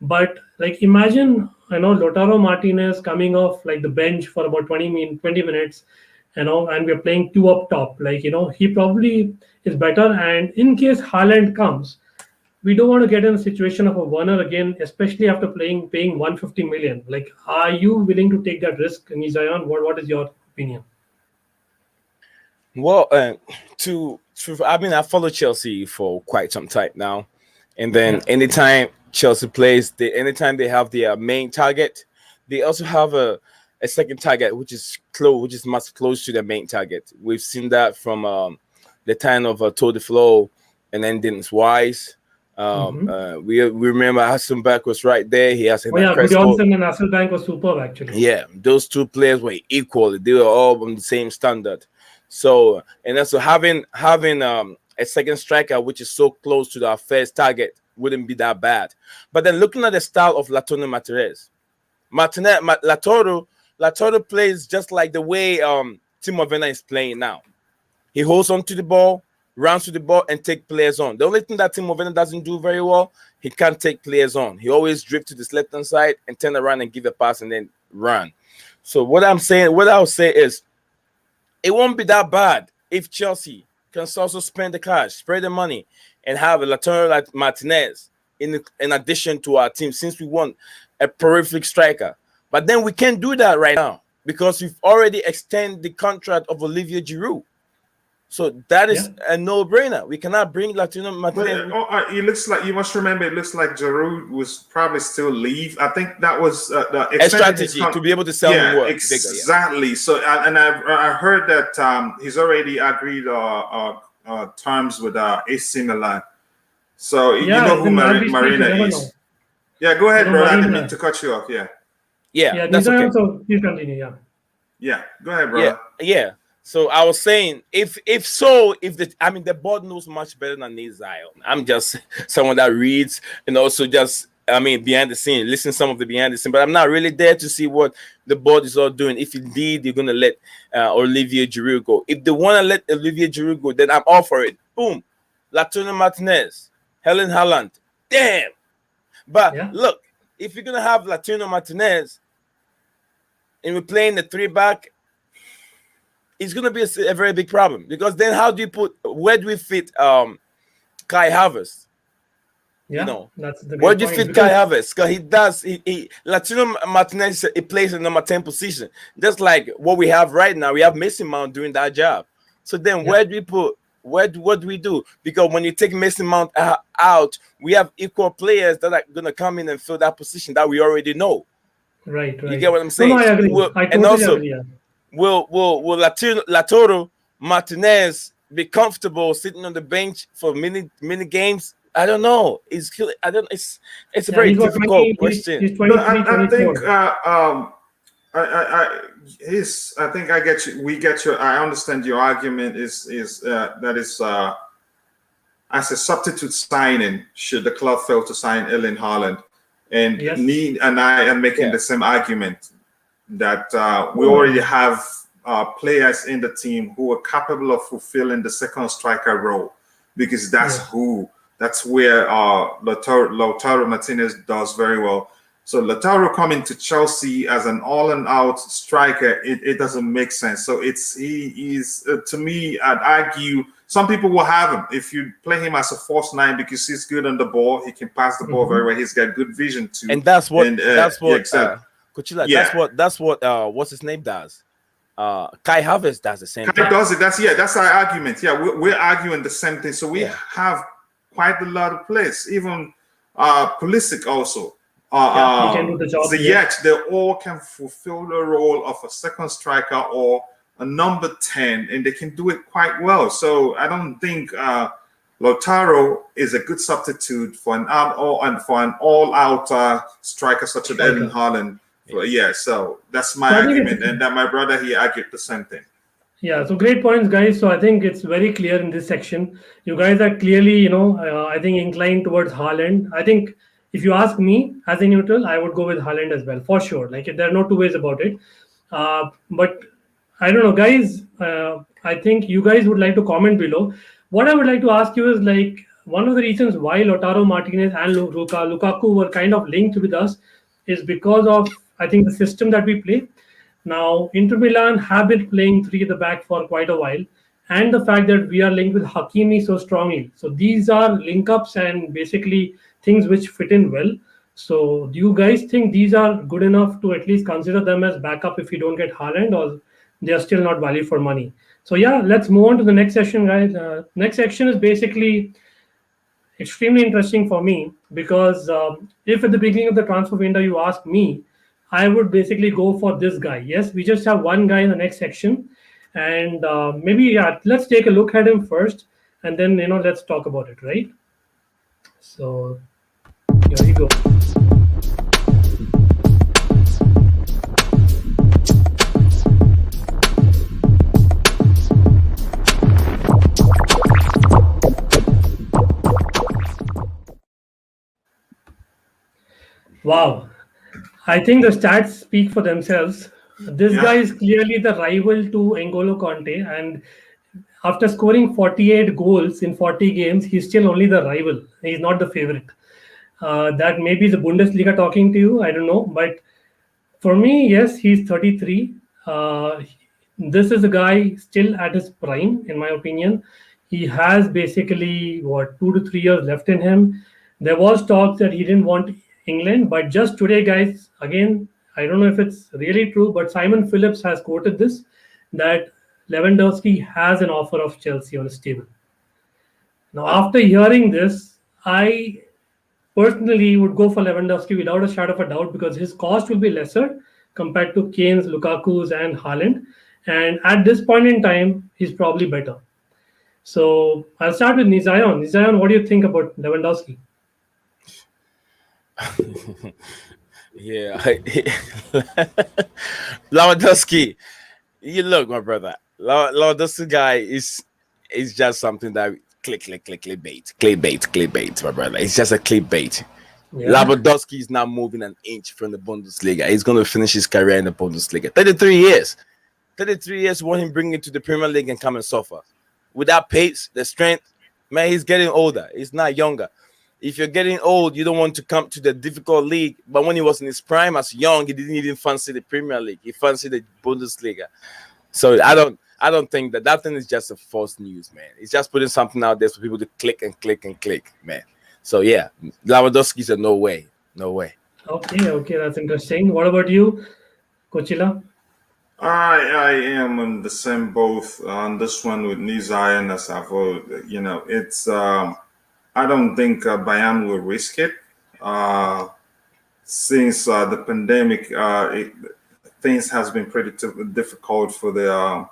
but like imagine Lautaro Martinez coming off like the bench for about 20 minutes, and we're playing two up top. Like he probably is better. And in case Haaland comes, we don't want to get in a situation of a Werner again, especially after paying 150 million. Like, are you willing to take that risk, Nii Zion? What is your opinion? Well, I follow Chelsea for quite some time now, and then anytime Chelsea plays, anytime they have their main target, they also have a second target which is much close to the main target. We've seen that from the time of Tour de Flo and then Dennis Wise. We remember Hasselbank was right there. He has Johnson and Hasselbank was superb actually. Yeah, those two players were equal. They were all on the same standard. So, and also having a second striker which is so close to our first target wouldn't be that bad. But then looking at the style of Lautaro Martinez, Lautaro plays just like the way Timo Werner is playing now. He holds on to the ball, runs to the ball, and take players on. The only thing that Timo Werner doesn't do very well, he can't take players on. He always drift to this left-hand side and turn around and give a pass and then run. So what I'll say is, it won't be that bad if Chelsea can also spend the cash, spread the money, and have a Lautaro Martinez in addition to our team, since we want a prolific striker. But then we can't do that right now because we've already extended the contract of Olivier Giroud. So that is a no-brainer. We cannot bring Lautaro Martinez. It looks like, you must remember, it looks like Giroud was probably still leave. I think that was a strategy to be able to sell him more. Exactly. Bigger, So, and I heard that he's already agreed terms with AC Milan. So you know who Marina is. Yeah, go ahead, bro. I didn't mean to cut you off. Yeah, that's okay. So you continue. Yeah, go ahead, bro. Yeah. So I was saying, if the board knows much better than Nii Zion. I'm just someone that reads and also just behind the scene, listen to some of the behind the scene, but I'm not really there to see what the board is all doing. If indeed they're gonna let Olivier Giroud go, if they want to let Olivier Giroud go, then I'm all for it. Boom, Lautaro Martinez, Erling Haaland, damn. But look, if you're gonna have Lautaro Martinez and we're playing the 3-back. It's going to be a very big problem, because then where do we fit Kai Havertz? That's the where do you fit Kai Havertz? Because Lautaro Martinez, he plays in number 10 position. Just like what we have right now, we have Mason Mount doing that job. So then where do we put, what do we do? Because when you take Mason Mount out, we have equal players that are going to come in and fill that position that we already know. Right. You get what I'm saying? No, I agree. I totally agree. Will Lautaro Martinez be comfortable sitting on the bench for many games? I don't know. It's a very difficult question. He's 23, I think I get you. We get your. I understand your argument is as a substitute signing, should the club fail to sign Erling Haaland, And Yes. Nii and I are making the same argument that we already have players in the team who are capable of fulfilling the second striker role, because that's where Lautaro Martinez does very well. So Lautaro coming to Chelsea as an all-and-out striker, it doesn't make sense. So he is to me, I'd argue some people will have him if you play him as a false nine, because he's good on the ball, he can pass the ball very well, he's got good vision too. And that's what Coachila, that's what what's his name does. Kai Havertz does the same thing. Does it. That's our argument. Yeah, we're arguing the same thing. So we have quite a lot of players, even Pulisic also. He can do the job. Ziyech, they all can fulfill the role of a second striker or a number 10, and they can do it quite well. So I don't think Lautaro is a good substitute for an all-out striker such as Erling Haaland. So that's my argument, and that my brother here argued the same thing. Yeah, so great points, guys. So I think it's very clear in this section. You guys are clearly, I think inclined towards Haaland. I think if you ask me as a neutral, I would go with Haaland as well, for sure. Like, there are no two ways about it. But I don't know, guys. I think you guys would like to comment below. What I would like to ask you is, like, one of the reasons why Lautaro Martinez and Lukaku were kind of linked with us is because of, I think, the system that we play. Now, Inter Milan have been playing three at the back for quite a while, and the fact that we are linked with Hakimi so strongly. So these are link-ups and basically things which fit in well. So do you guys think these are good enough to at least consider them as backup if you don't get Haaland, or they are still not value for money? So yeah, let's move on to the next section, guys. Next section is basically extremely interesting for me because if at the beginning of the transfer window you ask me, I would basically go for this guy. Yes, we just have one guy in the next section, and maybe let's take a look at him first, and then let's talk about it, right? So here you go. Wow. I think the stats speak for themselves. This guy is clearly the rival to N'Golo Conte, and after scoring 48 goals in 40 games, he's still only the rival. He's not the favorite. That maybe is the Bundesliga talking to you. I don't know. But for me, yes, he's 33. This is a guy still at his prime, in my opinion. He has basically, 2 to 3 years left in him. There was talk that he didn't want England, but just today, guys, again, I don't know if it's really true, but Simon Phillips has quoted this, that Lewandowski has an offer of Chelsea on his table. Now, after hearing this, I personally would go for Lewandowski without a shadow of a doubt, because his cost will be lesser compared to Kane's, Lukaku's, and Haaland. And at this point in time, he's probably better. So I'll start with Nii Zion. Nii Zion, what do you think about Lewandowski? Yeah, Lewandowski. You look, my brother. Lewandowski guy is just something that clickbait, my brother. It's just a clickbait. Yeah. Lewandowski is not moving an inch from the Bundesliga. He's going to finish his career in the Bundesliga. 33 years. 33 years want him bring it to the Premier League and come and suffer. With that pace, the strength, man, he's getting older. He's not younger. If you're getting old, you don't want to come to the difficult league. But when he was in his prime as young, he didn't even fancy the Premier League. He fancied the Bundesliga. So I don't think that thing is just a false news, man. It's just putting something out there for people to click, man. So yeah, Lewandowski's a no way. Okay, that's interesting. What about you, Coachila? I am on the same boat on this one with Nii Zion as I've, it's I don't think Bayern will risk it since the pandemic. Things has been pretty difficult for the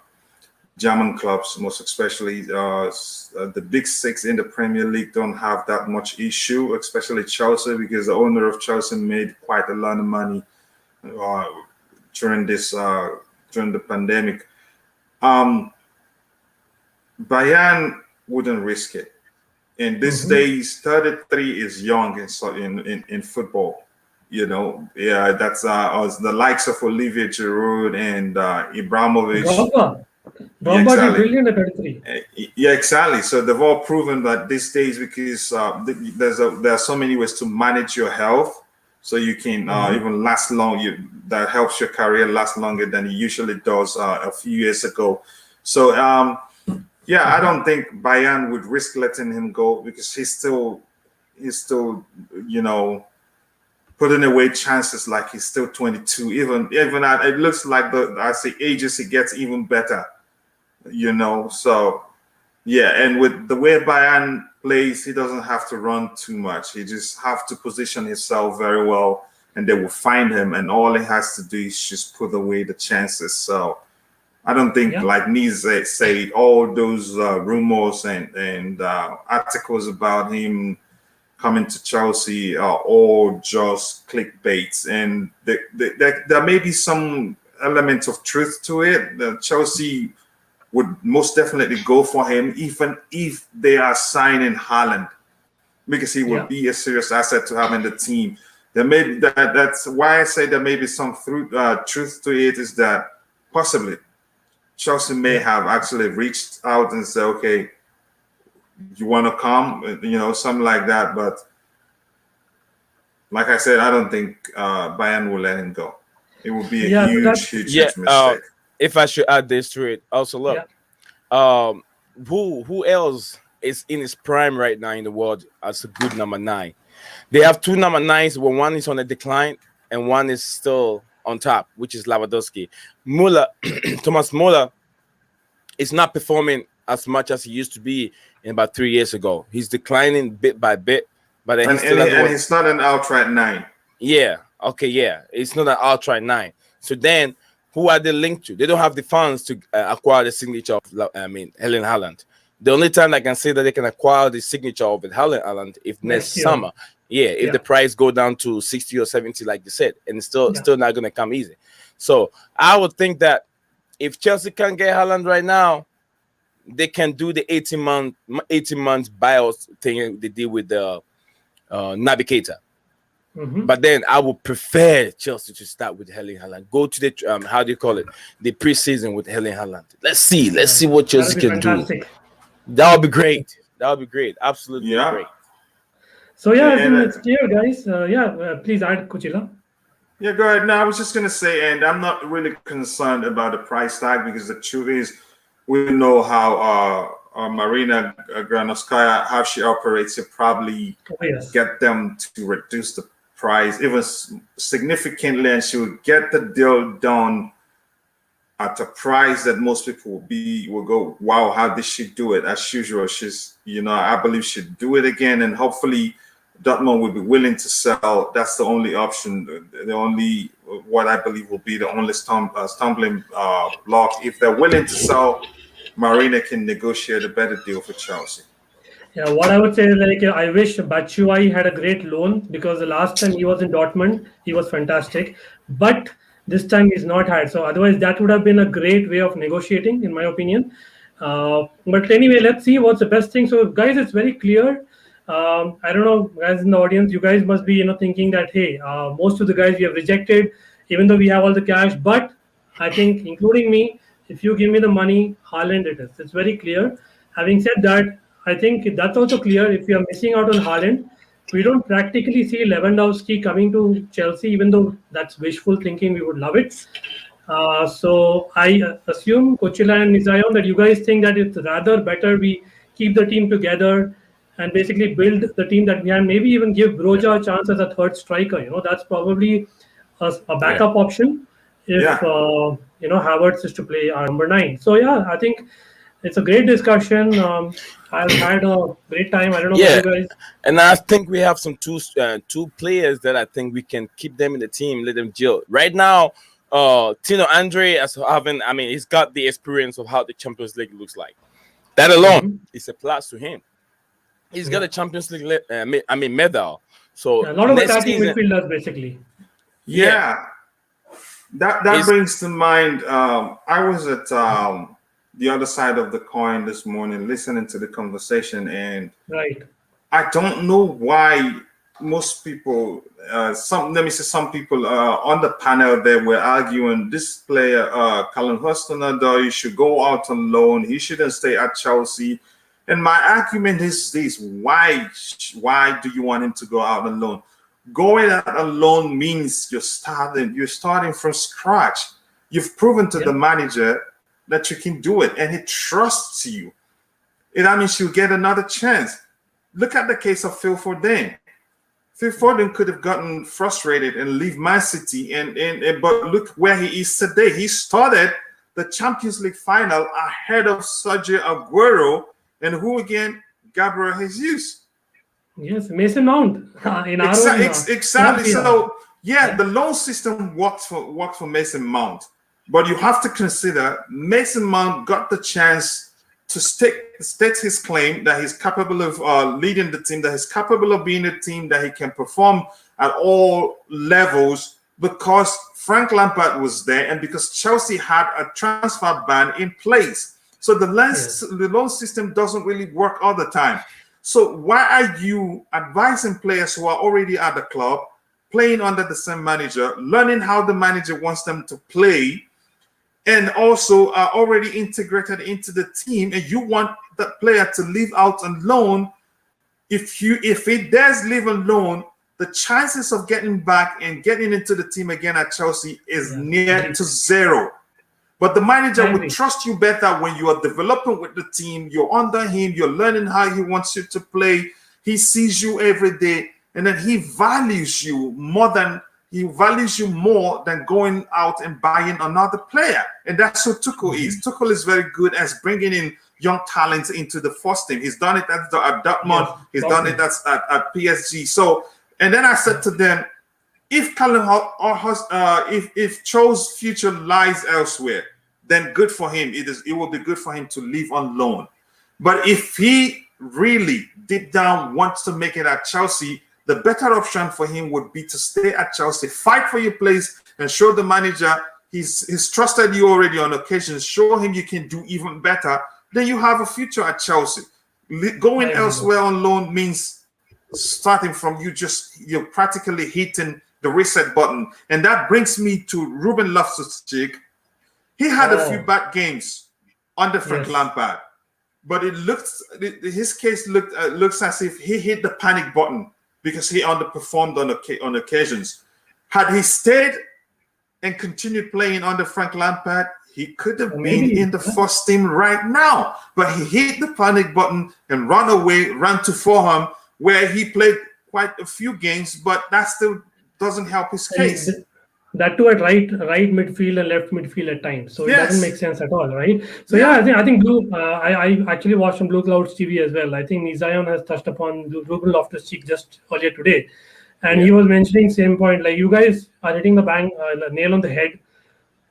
German clubs, most especially the big six in the Premier League don't have that much issue, especially Chelsea, because the owner of Chelsea made quite a lot of money during the pandemic. Bayern wouldn't risk it. In these days, 33 is young in football. that's the likes of Olivier Giroud and Abramovich. Yeah, Drogba did exactly. brilliant at 33. Yeah, exactly. So they've all proven that these days, because there are so many ways to manage your health, so you can even last long. That helps your career last longer than it usually does a few years ago. So I don't think Bayern would risk letting him go, because he's still putting away chances like he's still 22. Even at, it looks like as the ages he gets even better. So and with the way Bayern plays, he doesn't have to run too much. He just have to position himself very well, and they will find him, and all he has to do is just put away the chances. So I don't think, like Nii said, all those rumors and articles about him coming to Chelsea are all just clickbaits, and there may be some element of truth to it. The Chelsea would most definitely go for him, even if they are signing Haaland, because he would be a serious asset to have in the team. There may that's why I say there may be some truth to it, is that possibly Chelsea may have actually reached out and said, okay, you want to come, something like that. But like I said, I don't think Bayern will let him go. It would be a huge mistake. If I should add this to it, also look, who else is in his prime right now in the world as a good number 9? They have 2 number 9s, where one is on a decline and one is still on top, which is Lewandowski. Thomas Muller is not performing as much as he used to be in about 3 years ago. He's declining bit by bit, but then he's not an outright 9. Yeah, okay, it's not an outright 9. So then, who are they linked to? They don't have the funds to acquire the signature of Erling Haaland. The only time I can say that they can acquire the signature of Erling Haaland if next summer. If the price go down to 60 or 70, like you said, and it's still not going to come easy. So I would think that if Chelsea can get Haaland right now, they can do the 18 months buyout thing they did with the Naby Keita. But then I would prefer Chelsea to start with Erling Haaland. Go to the how do you call it? The preseason with Erling Haaland. Let's see what Chelsea can do. That would be great. Absolutely great. So I think it's clear, guys. Please add, Coachila. Yeah, go ahead. No, I was just gonna say, and I'm not really concerned about the price tag, because the truth is, we know how Marina Granovskaya, how she operates. It probably get them to reduce the price even significantly, and she will get the deal done at a price that most people will go, wow, how did she do it? As usual, she's, I believe she'd do it again, and hopefully Dortmund will be willing to sell. That's the only option, what I believe will be the only stumbling block. If they're willing to sell, Marina can negotiate a better deal for Chelsea. Yeah, what I would say is, I wish Batshuayi had a great loan, because the last time he was in Dortmund, he was fantastic. But this time he's not had. So otherwise, that would have been a great way of negotiating, in my opinion. But anyway, let's see what's the best thing. So guys, it's very clear. I don't know, guys in the audience, you guys must be thinking that, hey, most of the guys we have rejected, even though we have all the cash. But I think, including me, if you give me the money, Haaland it is. It's very clear. Having said that, I think that's also clear. If we are missing out on Haaland, we don't practically see Lewandowski coming to Chelsea, even though that's wishful thinking. We would love it. So I assume, Coachila and Nii Zion, that you guys think that it's rather better we keep the team together and basically build the team that we have. Maybe even give Broja a chance as a third striker. That's probably a backup option if Havertz is to play our number 9. So I think it's a great discussion. I've had a great time. I don't know about you guys. And I think we have some two players that I think we can keep them in the team, let them gel. Right now, Tino Andre he's got the experience of how the Champions League looks like. That alone is a plus to him. He's got a Champions League medal. So a lot of attacking midfielders, basically. Yeah. That brings to mind, I was at the other side of the coin this morning listening to the conversation, and I don't know why most people, some people on the panel there were arguing this player, Callum Hudson-Odoi, should go out on loan. He shouldn't stay at Chelsea. And my argument is this: why do you want him to go out on loan? Going out on loan means you're starting from scratch. You've proven to the manager that you can do it, and he trusts you. And that means you get another chance. Look at the case of Phil Foden. Phil Foden could have gotten frustrated and leave Man City, but look where he is today. He started the Champions League final ahead of Sergio Aguero and who again? Gabriel Jesus. Yes, Mason Mount in our exactly. So yeah, the loan system works for Mason Mount, but you have to consider Mason Mount got the chance to state his claim that he's capable of leading the team, that he's capable of being a team, that he can perform at all levels because Frank Lampard was there and because Chelsea had a transfer ban in place. So the loan system doesn't really work all the time. So why are you advising players who are already at the club, playing under the same manager, learning how the manager wants them to play, and also are already integrated into the team, and you want that player to leave out on loan? If it does leave alone, the chances of getting back and getting into the team again at Chelsea is near to zero. But the manager would trust you better when you are developing with the team. You're under him. You're learning how he wants you to play. He sees you every day, and then he values you more than going out and buying another player. And that's who Tuchel is. Tuchel is very good at bringing in young talents into the first team. He's done it at Dortmund. He's done it at PSG. So, and then I said to them, if if Cho's future lies elsewhere, then good for him. It will be good for him to leave on loan. But if he really deep down wants to make it at Chelsea, the better option for him would be to stay at Chelsea, fight for your place, and show the manager he's trusted you already on occasions. Show him you can do even better. Then you have a future at Chelsea. Going elsewhere on loan means starting from you're practically hitting the reset button. And that brings me to Ruben Loftus-Cheek. He had a few bad games under Frank Lampard, but his case looks as if he hit the panic button because he underperformed on occasions. Had he stayed and continued playing under Frank Lampard, he could have been in the first team right now. But he hit the panic button and ran to Fulham, where he played quite a few games, but that still doesn't help his case. That too at right midfield and left midfield at times. So it doesn't make sense at all, right? So I think Blue. I actually watched on Blue Clouds TV as well. I think Nii Zion has touched upon Ruben Loftus-Cheek just earlier today, and he was mentioning same point. Like, you guys are hitting the nail on the head.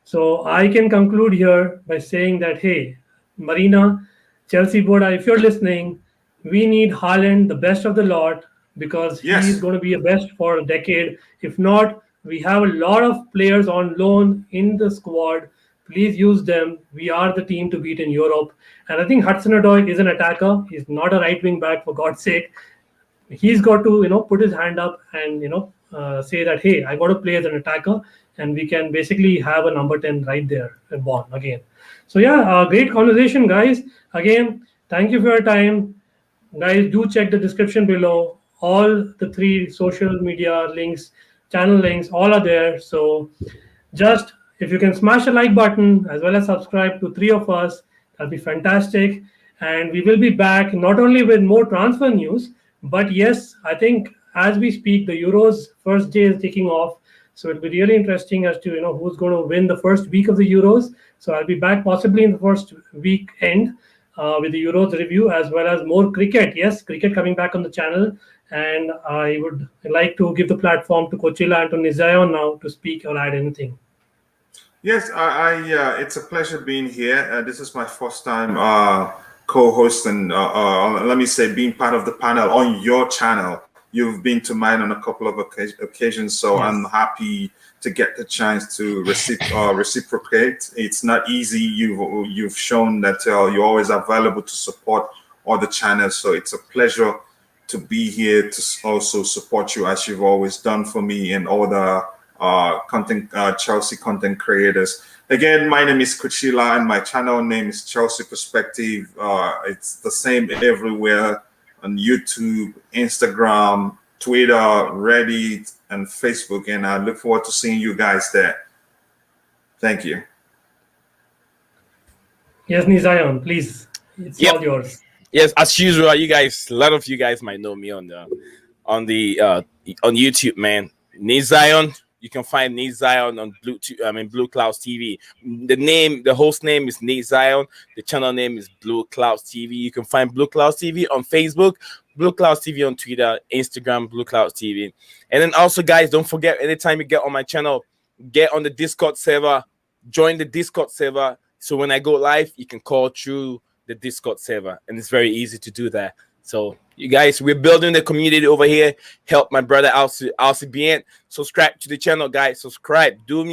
So I can conclude here by saying that, hey, Marina, Chelsea board, if you're listening, we need Haaland, the best of the lot, because he's going to be a best for a decade. If not, we have a lot of players on loan in the squad. Please use them. We are the team to beat in Europe. And I think Hudson-Odoi is an attacker. He's not a right wing back, for God's sake. He's got to, put his hand up and, say that, hey, I got to play as an attacker, and we can basically have a number 10 right there and born again. So great conversation, guys. Again, thank you for your time. Guys, do check the description below. All the 3 social media links, channel links, all are there. So just if you can smash the like button as well as subscribe to 3 of us, that'll be fantastic. And we will be back not only with more transfer news, but yes, I think as we speak, the Euros first day is taking off. So it'll be really interesting as to who's going to win the first week of the Euros. So I'll be back possibly in the first week end with the Euros review, as well as more cricket. Yes, cricket coming back on the channel. And I would like to give the platform to Coachila and to Nii Zion now to speak or add anything. Yes, it's a pleasure being here. This is my first time co-host and let me say being part of the panel on your channel. You've been to mine on a couple of occasions, so I'm happy to get the chance to reciprocate. It's not easy. You've shown that you're always available to support all the channels, so it's a pleasure to be here to also support you as you've always done for me and all the Chelsea content creators. Again, my name is Coachila and my channel name is Chelsea Perspective. It's the same everywhere on YouTube, Instagram, Twitter, Reddit, and Facebook. And I look forward to seeing you guys there. Thank you. Yes, Nii Zion, please. It's all yours. Yes, as usual, you guys, a lot of you guys might know me on YouTube, man. Nii Zion. You can find Nii Zion on Blue Clouds TV. The host name is Nii Zion. The channel name is Blue Clouds TV. You can find Blue Clouds TV on Facebook, Blue Clouds TV on Twitter, Instagram, Blue Clouds TV. And then also, guys, don't forget, anytime you get on my channel, get on the Discord server, join the Discord server. So when I go live, you can call through the Discord server, and it's very easy to do that. So you guys, we're building the community over here. Help my brother RCBian. Subscribe to the channel, guys. Subscribe. Do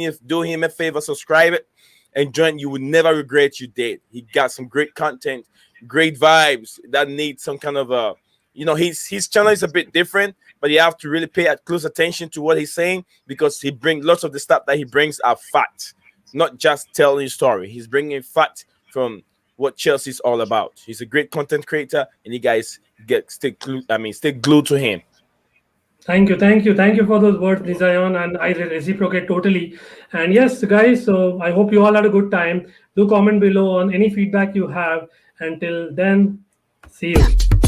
him a favor. Subscribe it and join. You will never regret you did. He got some great content, great vibes that need some kind of his channel is a bit different, but you have to really pay close attention to what he's saying, because he brings lots of the stuff that he brings are facts, not just telling a story. He's bringing facts from what Chelsea's all about. He's a great content creator, and you guys stay glued to him. Thank you for those words, Nii Zion, and I reciprocate totally. And yes, guys, so I hope you all had a good time. Do comment below on any feedback you have. Until then, see you.